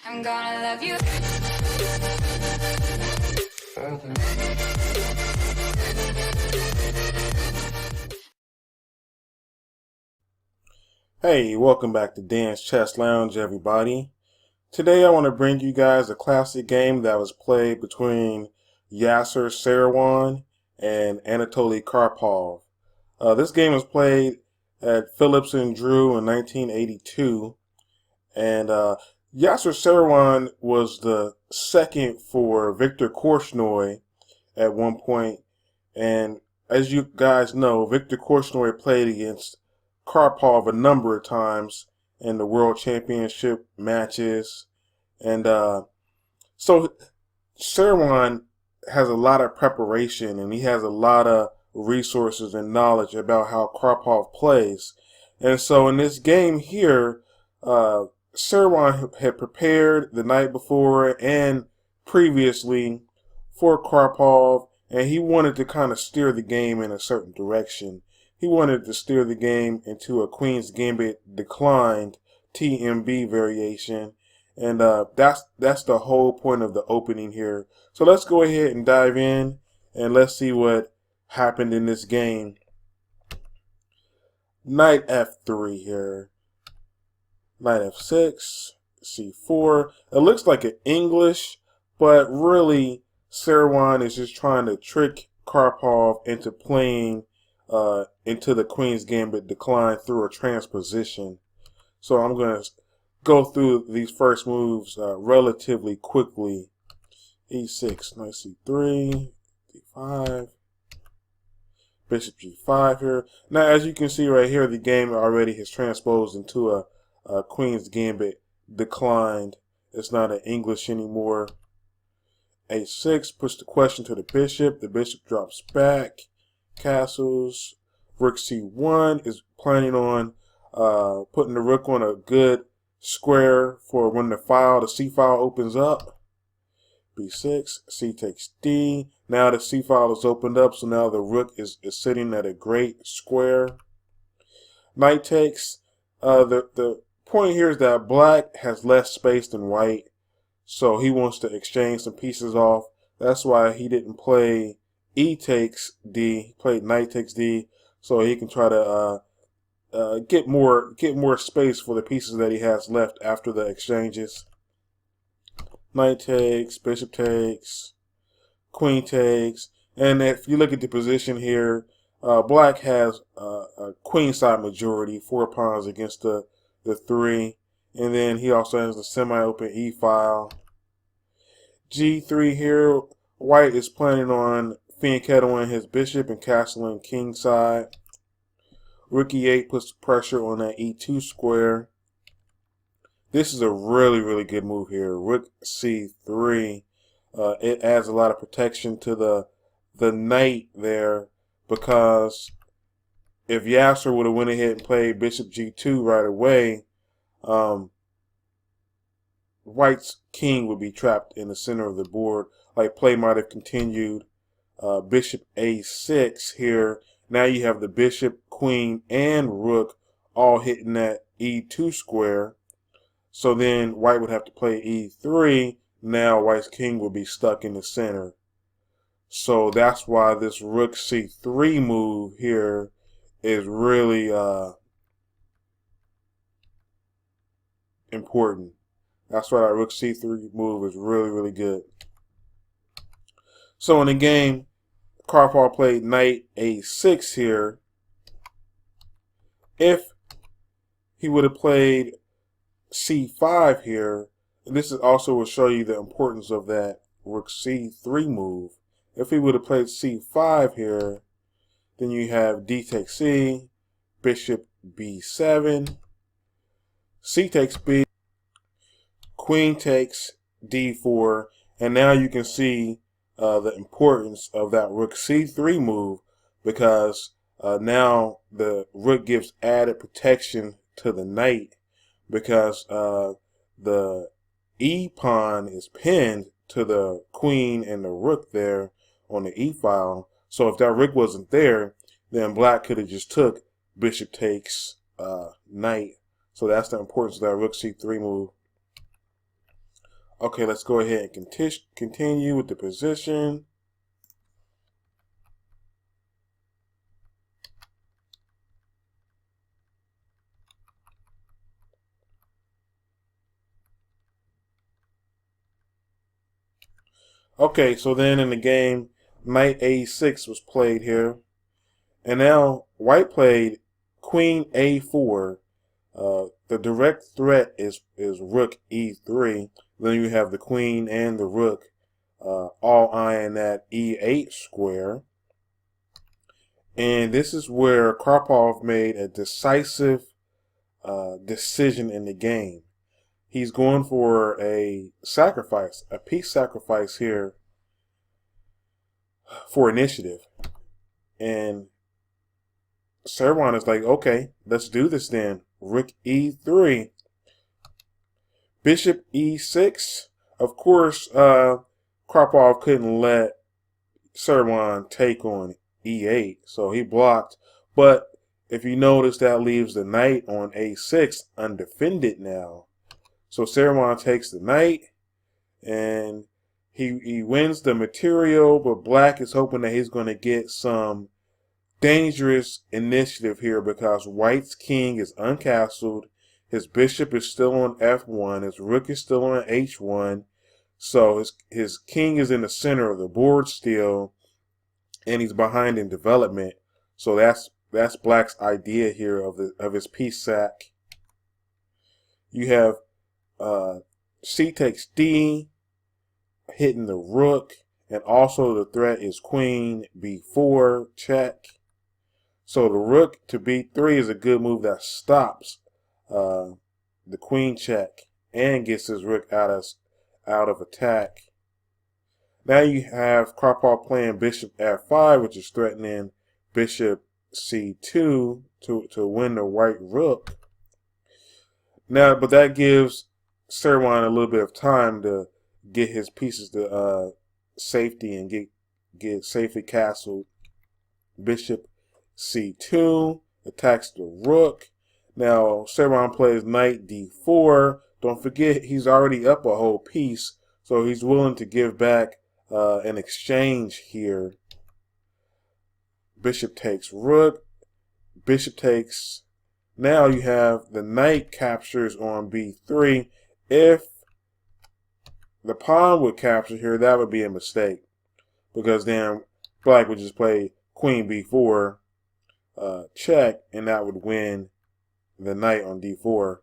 I'm gonna love you. Hey, welcome back to Dan's Chess Lounge, everybody. Today I want to bring you guys a classic game that was played between Yasser Seirawan and Anatoly Karpov. This game was played at Phillips and Drew in 1982, and Yasser Seirawan was the second for Viktor Korchnoi at one point, and as you guys know, Viktor Korchnoi played against Karpov a number of times in the World Championship matches. And so Seirawan has a lot of preparation and he has a lot of resources and knowledge about how Karpov plays. And so in this game here, Seirawan had prepared the night before and previously for Karpov, and he wanted to kind of steer the game in a certain direction. He wanted to steer the game into a Queen's Gambit declined TMB variation, and that's the whole point of the opening here. So let's go ahead and dive in, and let's see what happened in this game. Knight F3 here. Knight F6, C4. It looks like an English, but really Seirawan is just trying to trick Karpov into playing into the Queen's Gambit decline through a transposition. So I'm going to go through these first moves relatively quickly. E6, knight C3, D5, bishop G5 here. Now, as you can see right here, the game already has transposed into a Queen's Gambit declined. It's not an English anymore. A6 puts the question to the bishop. The bishop drops back. Castles. Rook C1 is planning on putting the rook on a good square for when the C file opens up. B6, C takes D. Now the C file is opened up, so now the rook is sitting at a great square. Knight takes. The point here is that black has less space than white, so he wants to exchange some pieces off. That's why he didn't play E takes D. He played knight takes D, so he can try to get more space for the pieces that he has left after the exchanges. Knight takes, bishop takes, queen takes, and if you look at the position here, black has a queen side majority, 4 pawns against the 3, and then he also has the semi-open E file. G3 here, white is planning on fianchettoing his bishop and castling king side. Rook E8 puts pressure on that E2 square. This is a really, really good move here. Rook C3. It adds a lot of protection to the knight there, because if Yasser would have went ahead and played bishop G2 right away, white's king would be trapped in the center of the board. Like, play might have continued. Bishop A6 here. Now you have the bishop, queen, and rook all hitting that E2 square. So then white would have to play E3. Now white's king would be stuck in the center. So that's why this rook C3 move here is really important. That's why that rook C3 move is really, really good. So in the game, Karpov played knight A6 here. If he would have played C5 here, and this is also will show you the importance of that rook C3 move. If he would have played C5 here, then you have D takes C, bishop B7, C takes B, queen takes D4, and now you can see the importance of that rook C3 move, because now the rook gives added protection to the knight, because the E pawn is pinned to the queen and the rook there on the E file. So if that rook wasn't there, then black could have just took bishop takes knight. So that's the importance of that rook C3 move. Okay, let's go ahead and continue with the position. Okay, so then in the game, knight a6 was played here. And now white played queen a4. The direct threat is rook e3. Then you have the queen and the rook all eyeing that e8 square. And this is where Karpov made a decisive decision in the game. He's going for a sacrifice, a piece sacrifice here for initiative. And Seirawan is like, okay, let's do this then. Rook e3. Bishop e6. Of course, Karpov couldn't let Seirawan take on e8, so he blocked. But if you notice, that leaves the knight on a6 undefended now. So Seirawan takes the knight, and he wins the material, but black is hoping that he's going to get some dangerous initiative here because white's king is uncastled. His bishop is still on f1. His rook is still on h1. So his king is in the center of the board still, and he's behind in development. So that's black's idea here of his piece sack. You have c takes d, hitting the rook, and also the threat is queen b4 check. So the rook to b3 is a good move that stops the queen check and gets his rook out of attack. Now you have Karpov playing bishop f5, which is threatening bishop c2 to win the white rook. Now, but that gives Seirawan a little bit of time to get his pieces to safety and get safely castled. Bishop c2 attacks the rook. Now Seirawan plays knight d4. Don't forget, he's already up a whole piece, so he's willing to give back an exchange here. Bishop takes rook. Bishop takes. Now you have the knight captures on b3. If the pawn would capture here, that would be a mistake, because then black would just play queen b4 check, and that would win the knight on d4.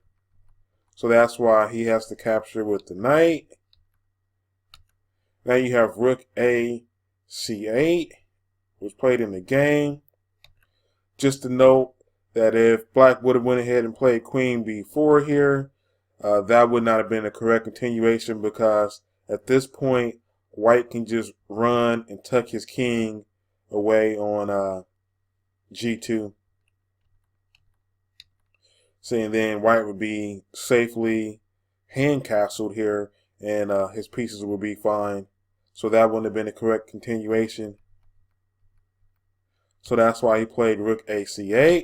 So that's why he has to capture with the knight. Now you have rook a c8, was played in the game. Just to note that if black would have went ahead and played queen b4 here, that would not have been a correct continuation, because at this point white can just run and tuck his king away on g2. So, and then white would be safely hand castled here, and his pieces would be fine. So that wouldn't have been a correct continuation. So that's why he played rook a c8.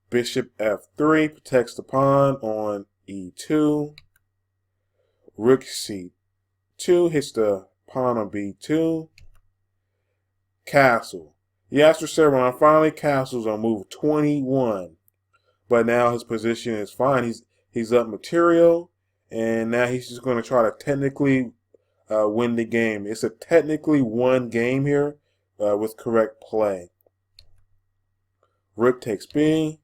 Bishop f3 protects the pawn on e2. Rook c2 hits the pawn on b2. Castle. Yasser Seirawan finally castles on move 21. But now his position is fine. He's up material, and now he's just going to try to technically win the game. It's a technically won game here with correct play. Rook takes b.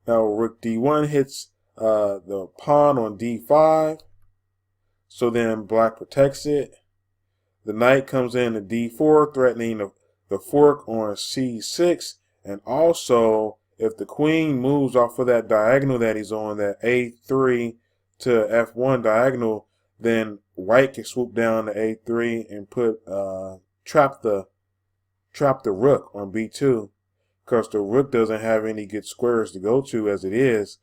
Now rook d1 hits the pawn on d5. So then black protects it. The knight comes in to d4, threatening the fork on c6. And also, if the queen moves off of that diagonal that he's on, that a3 to f1 diagonal, then white can swoop down to a3 and put trap the rook on b2, because the rook doesn't have any good squares to go to as it is.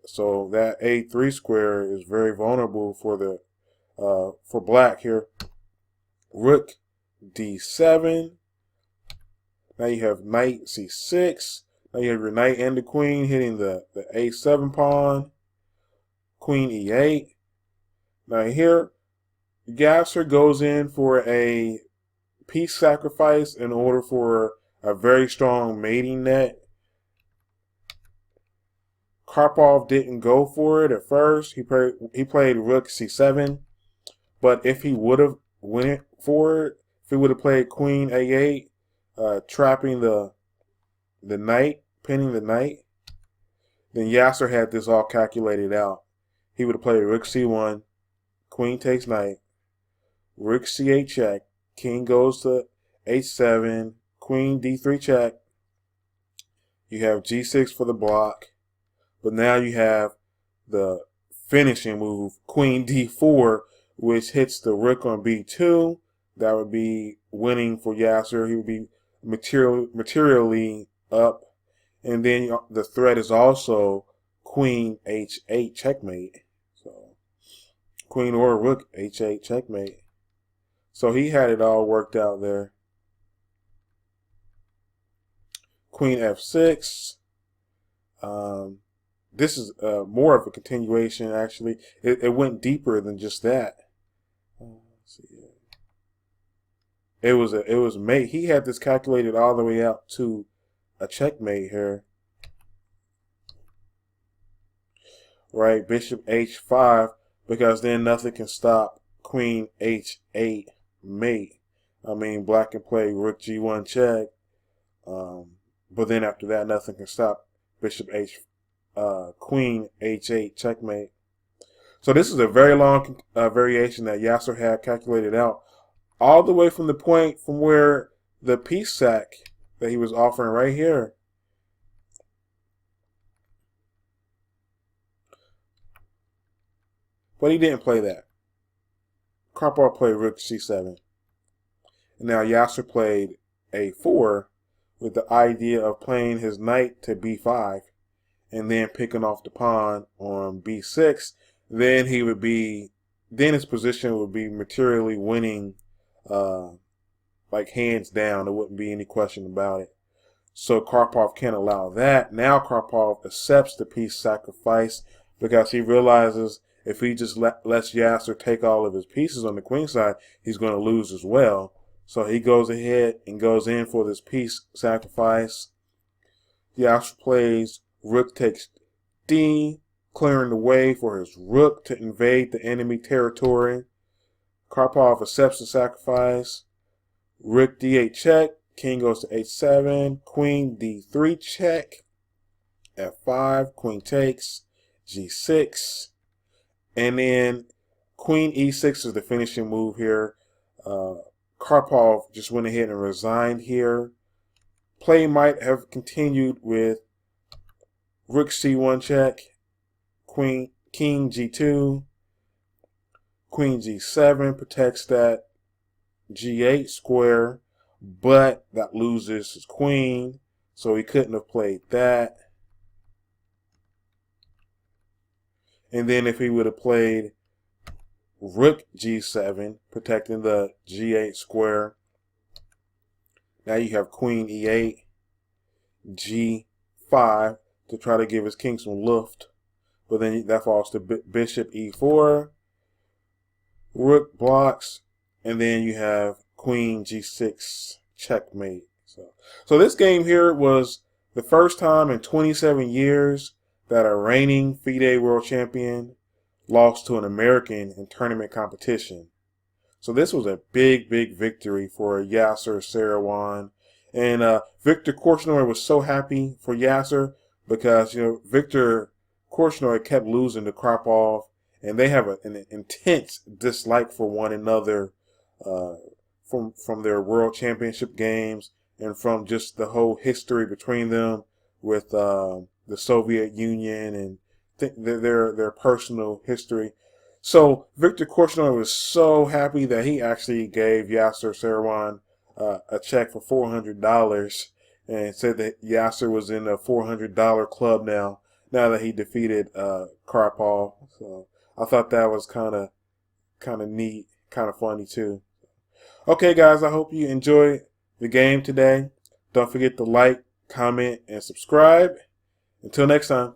So that a3 square is very vulnerable for black here. Rook d7. Now you have knight c6. Now you have your knight and the queen hitting the a7 pawn. Queen e8. Now here, Yasser goes in for a piece sacrifice in order for a very strong mating net. Karpov didn't go for it at first. He played rook c7, but if he would have went for it, if he would have played queen a8, trapping the knight, pinning the knight, then Yasser had this all calculated out. He would have played rook c1, queen takes knight, rook c8 check, king goes to h7, queen d3 check. You have g6 for the block, but now you have the finishing move, queen d4, which hits the rook on b2. That would be winning for Yasser. He would be materially up. And then the threat is also queen h8 checkmate. So queen or rook h8 checkmate. So he had it all worked out there. Queen f6. This is more of a continuation, actually. It went deeper than just that. Let's see. It was mate. He had this calculated all the way out to a checkmate here. Right, bishop h5, because then nothing can stop queen h8 mate. I mean, black can play rook g1 check, but then after that, nothing can stop bishop queen h8 checkmate. So this is a very long variation that Yasser had calculated out, all the way from the point from where the piece sack that he was offering right here. But he didn't play that. Karpov played rook c7. And now Yasser played a4 with the idea of playing his knight to b5 and then picking off the pawn on b6. Then his position would be materially winning, like hands down. There wouldn't be any question about it. So Karpov can't allow that. Now Karpov accepts the piece sacrifice because he realizes if he just lets Yasser take all of his pieces on the queen side, he's going to lose as well. So he goes ahead and goes in for this piece sacrifice. Yasser plays rook takes d, clearing the way for his rook to invade the enemy territory. Karpov accepts the sacrifice. Rook d8 check. King goes to h7. Queen d3 check. f5. Queen takes. g6. And then queen e6 is the finishing move here. Karpov just went ahead and resigned here. Play might have continued with rook c1 check, king g2, queen g7 protects that g8 square, but that loses his queen, so he couldn't have played that. And then if he would have played rook g7, protecting the g8 square, now you have queen e8, g5 to try to give his king some luft. But then that falls to bishop e4, rook blocks, and then you have queen g6 checkmate. So this game here was the first time in 27 years that a reigning FIDE world champion lost to an American in tournament competition. So this was a big, big victory for Yasser Seirawan. And Victor Korchnoi was so happy for Yasser because, Victor Korchnoi kept losing to Karpov, and they have an intense dislike for one another from their world championship games and from just the whole history between them with the Soviet Union and their personal history. So Victor Korchnoi was so happy that he actually gave Yasser Seirawan a check for $400 and said that Yasser was in a $400 club now that he defeated Karpov. So I thought that was kind of neat, kind of funny too. Okay, guys, I hope you enjoyed the game today. Don't forget to like, comment, and subscribe. Until next time.